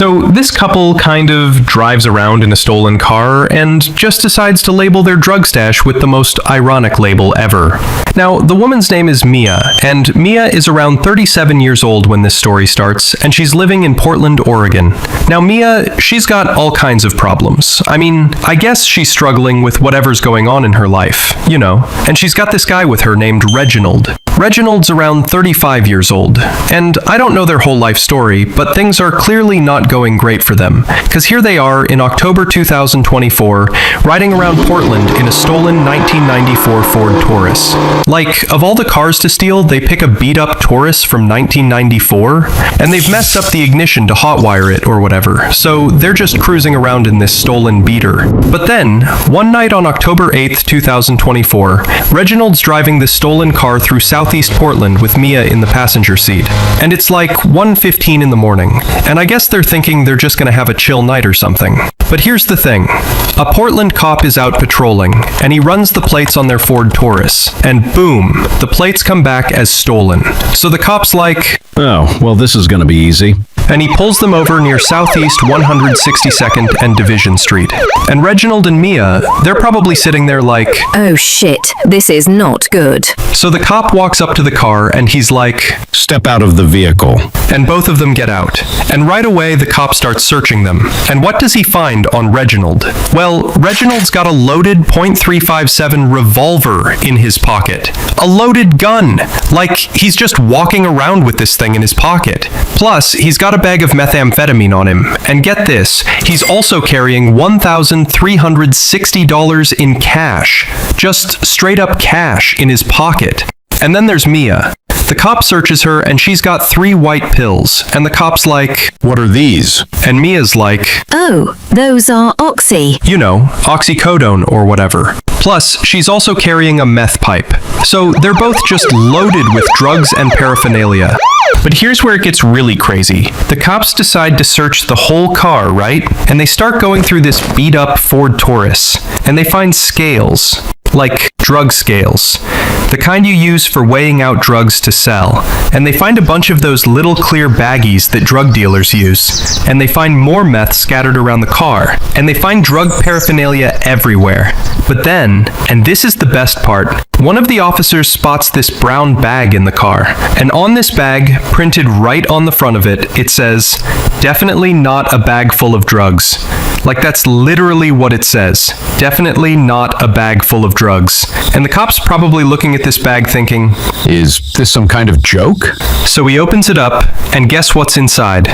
So this couple kind of drives around in a stolen car and just decides to label their drug stash with the most ironic label ever. Now, the woman's name is Mia, and Mia is around 37 years old when this story starts, and she's living in Portland, Oregon. Now, Mia, she's got all kinds of problems. I mean, I guess she's struggling with whatever's going on in her life, you know, and she's got this guy with her named Reginald. Reginald's around 35 years old, and I don't know their whole life story, but things are clearly not going great for them, because here they are in October 2024, riding around Portland in a stolen 1994 Ford Taurus. Like, of all the cars to steal, they pick a beat-up Taurus from 1994, and they've messed up the ignition to hotwire it or whatever, so they're just cruising around in this stolen beater. But then, one night on October 8th, 2024, Reginald's driving this stolen car through Southeast Portland with Mia in the passenger seat. And it's like 1:15 in the morning, and I guess they're thinking they're just gonna have a chill night or something. But here's the thing. A Portland cop is out patrolling, and he runs the plates on their Ford Taurus, and boom, the plates come back as stolen. So the cop's like, "Oh, well, this is gonna be easy." And he pulls them over near Southeast 162nd and Division Street. And Reginald and Mia, they're probably sitting there like, "Oh shit, this is not good." So the cop walks up to the car and he's like, "Step out of the vehicle." And both of them get out. And right away, the cop starts searching them. And what does he find on Reginald? Well, Reginald's got a loaded .357 revolver in his pocket. A loaded gun. Like, he's just walking around with this thing in his pocket. Plus, he's got a bag of methamphetamine on him. And get this, he's also carrying $1,360 in cash. Just straight up cash in his pocket. And then there's Mia. The cop searches her and she's got 3 white pills. And the cop's like, "What are these?" And Mia's like, "Oh, those are oxy." you know, oxycodone or whatever. Plus, she's also carrying a meth pipe. So they're both just loaded with drugs and paraphernalia. But here's where it gets really crazy. The cops decide to search the whole car, right? And they start going through this beat-up Ford Taurus. And they find scales. Like drug scales. The kind you use for weighing out drugs to sell. And they find a bunch of those little clear baggies that drug dealers use. And they find more meth scattered around the car. And they find drug paraphernalia everywhere. But then, and this is the best part, one of the officers spots this brown bag in the car. And on this bag, printed right on the front of it, it says, "Definitely not a bag full of drugs." Like, that's literally what it says. Definitely not a bag full of drugs. And the cop's probably looking at this bag thinking, "Is this some kind of joke?" So he opens it up, and guess what's inside?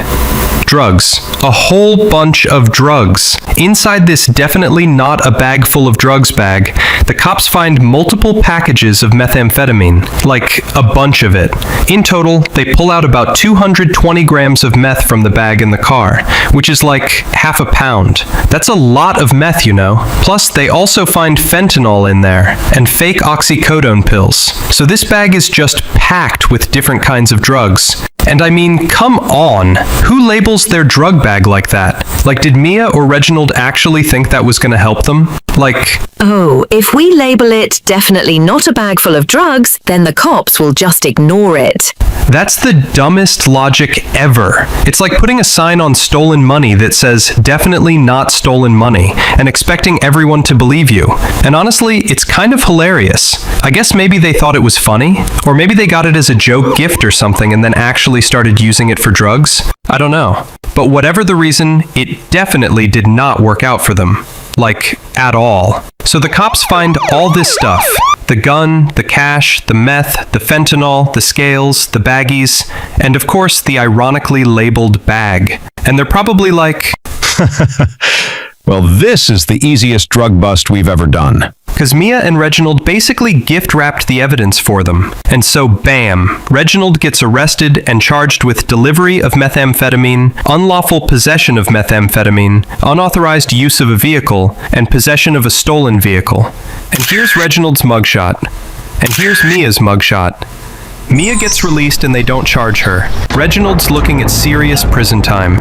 Drugs. A whole bunch of drugs. Inside this definitely not a bag full of drugs bag, the cops find multiple packages of methamphetamine, like a bunch of it. In total, they pull out about 220 grams of meth from the bag in the car, which is like half a pound. That's a lot of meth, you know. Plus, they also find fentanyl in there, and fake oxycodone pills. So this bag is just packed with different kinds of drugs. And I mean, come on. Who labels their drug bag like that? Like, did Mia or Reginald actually think that was gonna help them? Like, "Oh, if we label it definitely not a bag full of drugs, then the cops will just ignore it." that's the dumbest logic ever. It's like putting a sign on stolen money that says, "Definitely not stolen money," and expecting everyone to believe you. And honestly, it's kind of hilarious. I guess maybe they thought it was funny, or maybe they got it as a joke gift or something and then actually started using it for drugs. I don't know. But whatever the reason, it definitely did not work out for them. Like, at all. So the cops find all this stuff. The gun, the cash, the meth, the fentanyl, the scales, the baggies, and of course the ironically labeled bag. And they're probably like, "Well, this is the easiest drug bust we've ever done." because Mia and Reginald basically gift-wrapped the evidence for them. And so bam, Reginald gets arrested and charged with delivery of methamphetamine, unlawful possession of methamphetamine, unauthorized use of a vehicle, and possession of a stolen vehicle. And here's Reginald's mugshot. And here's Mia's mugshot. Mia gets released and they don't charge her. Reginald's looking at serious prison time.